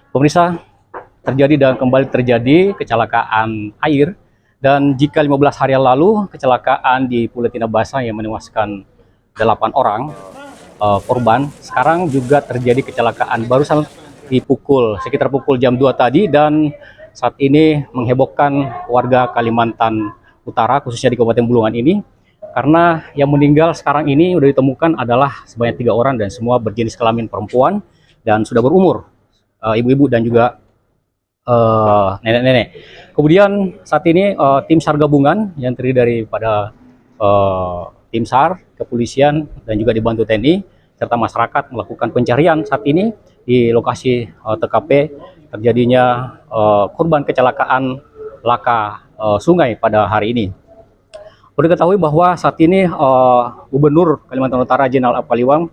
Pemirsa, terjadi dan kembali terjadi kecelakaan air, dan jika 15 hari yang lalu kecelakaan di Pulau Tinabasa yang menewaskan 8 orang korban, sekarang juga terjadi kecelakaan barusan sekitar pukul jam 2 tadi, dan saat ini menghebohkan warga Kalimantan Utara khususnya di Kabupaten Bulungan ini, karena yang meninggal sekarang ini sudah ditemukan adalah sebanyak 3 orang dan semua berjenis kelamin perempuan dan sudah berumur, ibu-ibu dan juga nenek-nenek. Kemudian saat ini tim SAR gabungan yang terdiri daripada tim SAR, kepolisian, dan juga dibantu TNI serta masyarakat melakukan pencarian saat ini di lokasi TKP terjadinya korban kecelakaan laka sungai pada hari ini. Perlu diketahui bahwa saat ini Gubernur Kalimantan Utara Jenderal Apkaliwang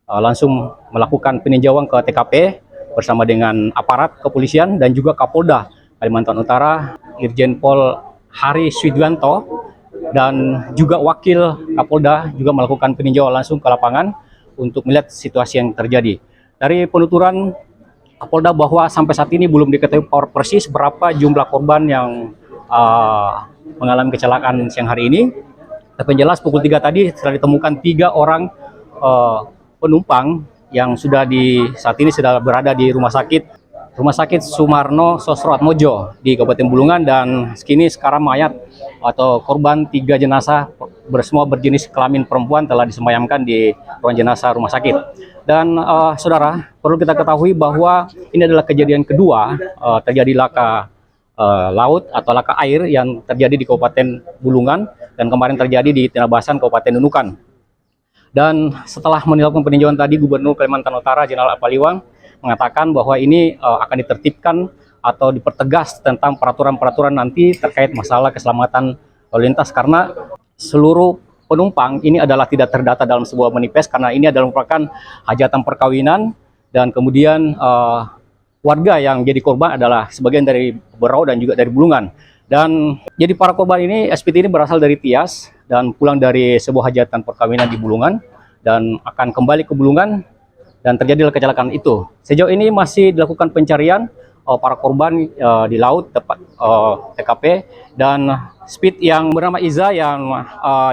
langsung melakukan peninjauan ke TKP bersama dengan aparat kepolisian dan juga Kapolda Kalimantan Utara, Irjen Pol Hari Swidwanto, dan juga Wakil Kapolda juga melakukan peninjauan langsung ke lapangan untuk melihat situasi yang terjadi. Dari penuturan Kapolda bahwa sampai saat ini belum diketahui persis berapa jumlah korban yang mengalami kecelakaan siang hari ini. Tapi yang jelas pukul 3 tadi telah ditemukan 3 orang penumpang yang saat ini sudah berada di Rumah Sakit Sumarno Sosroatmojo di Kabupaten Bulungan, dan sekarang mayat atau korban 3 jenazah semua berjenis kelamin perempuan telah disemayamkan di ruang jenazah rumah sakit. Dan saudara, perlu kita ketahui bahwa ini adalah kejadian kedua terjadi laka laut atau laka air yang terjadi di Kabupaten Bulungan, dan kemarin terjadi di Tinabasan Kabupaten Nunukan. Dan setelah melakukan peninjauan tadi, Gubernur Kalimantan Utara Jenderal Apkaliwang mengatakan bahwa ini akan ditertibkan atau dipertegas tentang peraturan-peraturan nanti terkait masalah keselamatan lalu lintas, karena seluruh penumpang ini adalah tidak terdata dalam sebuah manifest, karena ini adalah merupakan hajatan perkawinan, dan kemudian warga yang jadi korban adalah sebagian dari Berau dan juga dari Bulungan. Dan jadi para korban ini, SPT ini berasal dari Tias dan pulang dari sebuah hajatan perkawinan di Bulungan dan akan kembali ke Bulungan, dan terjadilah kecelakaan itu. Sejauh ini masih dilakukan pencarian para korban di laut tepat TKP, dan speed yang bernama Iza yang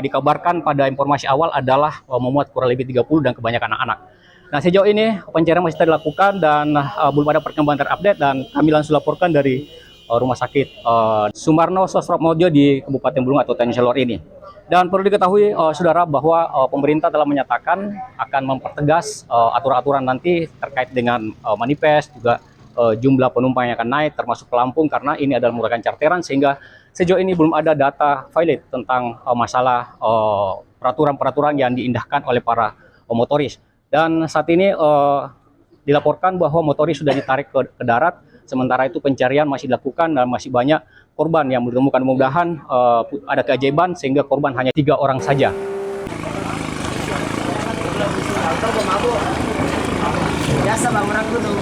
dikabarkan pada informasi awal adalah memuat kurang lebih 30 dan kebanyakan anak-anak. Nah, sejauh ini pencarian masih dilakukan dan belum ada perkembangan terupdate, dan kami langsung laporkan dari Rumah Sakit Sumarno Sosroatmojo di Kabupaten Bulungan atau Tanjung Selor ini. Dan perlu diketahui saudara bahwa pemerintah telah menyatakan akan mempertegas aturan-aturan nanti terkait dengan manifest, juga jumlah penumpang yang akan naik termasuk pelampung, karena ini adalah merupakan charteran, sehingga sejauh ini belum ada data valid tentang masalah peraturan-peraturan yang diindahkan oleh para motoris. Dan saat ini dilaporkan bahwa motoris sudah ditarik ke darat, sementara itu pencarian masih dilakukan dan masih banyak korban yang ditemukan. Mudah-mudahan ada keajaiban sehingga korban hanya 3 orang saja. Biasa bang, orang dulu.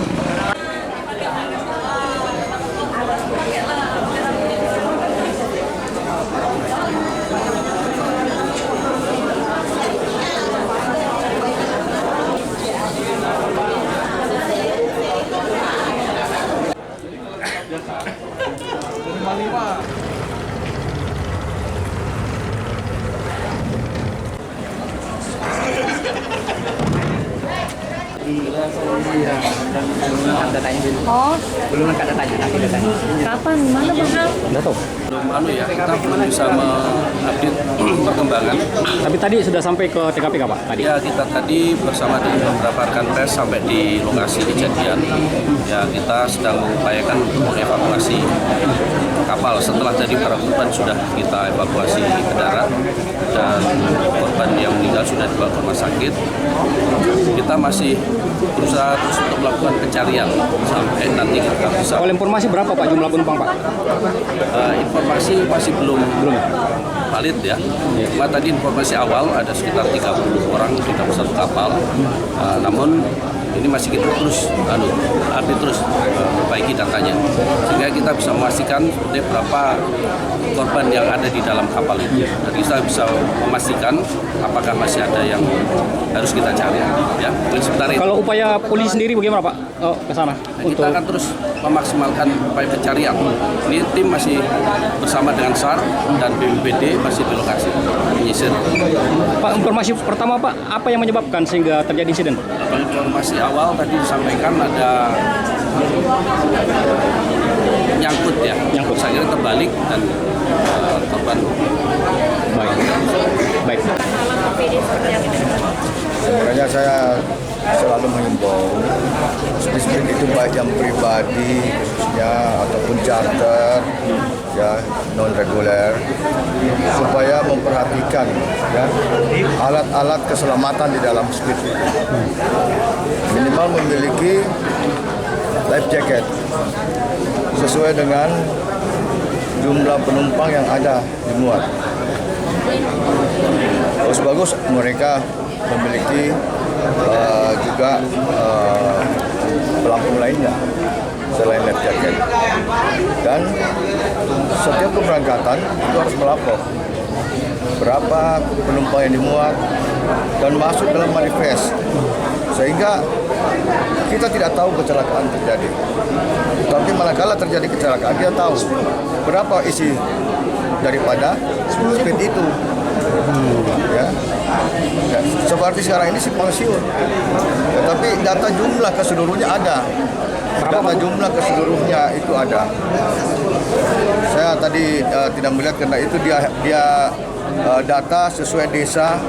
Oh, Belum ada datanya, nanti datanya. kapan? Mana bang? Nggak tahu. Kita belum bisa mengupdate perkembangan. Tapi tadi sudah sampai ke TKP nggak Pak? Tadi? Ya, kita tadi bersama dengan beberapa rekan pers sampai di lokasi kejadian. Ya, kita sedang mengupayakan untuk mengevakuasi kapal. Setelah tadi para korban sudah kita evakuasi ke darat, dan korban yang meninggal sudah dibawa ke rumah sakit. Kita masih berusaha terus untuk melakukan pencarian sampai nanti kita bisa. Oleh informasi berapa Pak jumlah penumpang Pak? Informasi masih belum valid ya. Cuma tadi informasi awal ada sekitar 30 orang di dalam satu kapal. Namun ini masih kita terus update terus perbaiki datanya, sehingga kita bisa memastikan sebenarnya berapa korban yang ada di dalam kapal itu. Dan kita bisa memastikan apakah masih ada yang harus kita cari. Ya, sebentar itu. Kalau upaya polisi sendiri bagaimana Pak ke sana? Kita akan terus memaksimalkan upaya pencarian. Ini tim masih bersama dengan SAR dan BPBD masih di lokasi menyisir. Pak, informasi pertama Pak, apa yang menyebabkan sehingga terjadi insiden? Informasi awal tadi disampaikan ada nyangkut ya, saya kira terbalik dan korban. Baik. Sebenarnya saya selalu menghimbau speed itu baik yang pribadi ya ataupun charter ya non reguler supaya memperhatikan ya alat-alat keselamatan di dalam speed itu. Minimal memiliki life jacket sesuai dengan jumlah penumpang yang ada dimuat. Bagus mereka memiliki juga pelampung lainnya selain life jacket, dan setiap keberangkatan itu harus melapor berapa penumpang yang dimuat dan masuk dalam manifest, sehingga kita tidak tahu kecelakaan terjadi. Tapi manakala terjadi kecelakaan, dia tahu berapa isi daripada speed itu. Ya. Seperti sekarang ini simpang siur, ya, tapi data jumlah keseluruhnya ada. Data jumlah keseluruhnya itu ada. Saya tadi tidak melihat karena itu dia data sesuai desa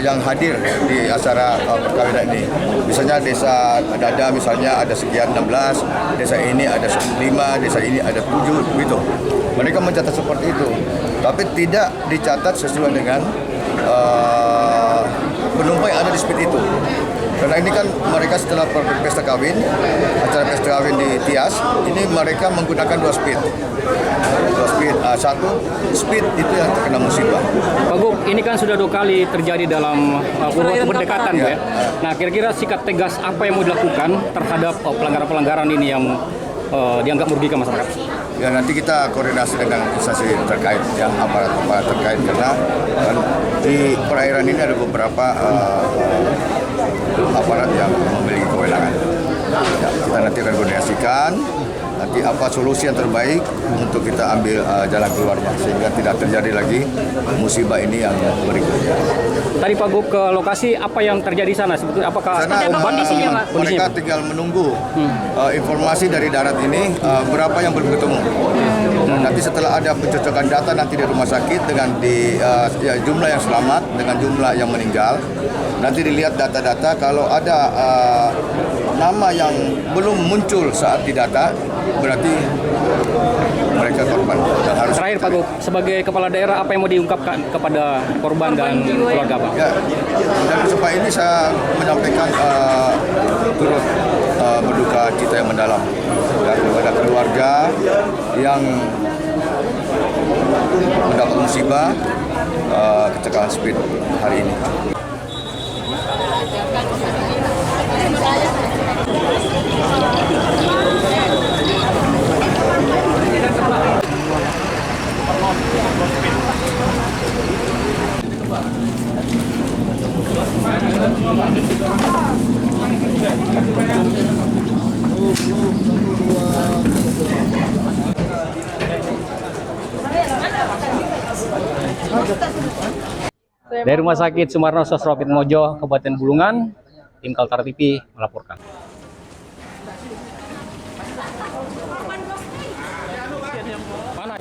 yang hadir di acara perkawinan ini. Misalnya desa Dada misalnya ada sekian 16, desa ini ada 5, desa ini ada 7, begitu. Mereka mencatat seperti itu, tapi tidak dicatat sesuai dengan penumpang yang ada di speed itu. Karena ini kan mereka setelah pesta kawin, acara pesta kawin di Tias, ini mereka menggunakan 2 speed. 2 speed, satu speed itu yang terkena musibah. Pak Gub, ini kan sudah 2 kali terjadi dalam urut berdekatan Bu ya. Nah, kira-kira sikap tegas apa yang mau dilakukan terhadap pelanggaran-pelanggaran ini yang dianggap merugikan masyarakat? Ya nanti kita koordinasi dengan instansi terkait, ya aparat terkait, karena di perairan ini ada beberapa aparat yang memiliki kewenangan. Ya, kita nanti akan koordinasikan nanti apa solusi yang terbaik untuk kita ambil jalan keluar sehingga tidak terjadi lagi musibah ini yang berikutnya. Tadi Pak Gub ke lokasi, apa yang terjadi di sana? Sebetulnya apakah kondisinya mereka tinggal menunggu informasi dari darat ini berapa yang belum ketemu. Nanti setelah ada pencocokan data nanti di rumah sakit dengan jumlah yang selamat dengan jumlah yang meninggal, nanti dilihat data-data kalau ada nama yang belum muncul saat didata berarti mereka korban. Terakhir Pak Gub, sebagai kepala daerah apa yang mau diungkapkan kepada korban dan keluarga Pak? Ya, dan supaya ini saya menyampaikan turut berduka cita yang mendalam dan kepada keluarga yang mendapat musibah kecelakaan speed hari ini. Dari Rumah Sakit Sumarno Sosropit Mojo, Kabupaten Bulungan, tim Kaltara TV melaporkan. Mana?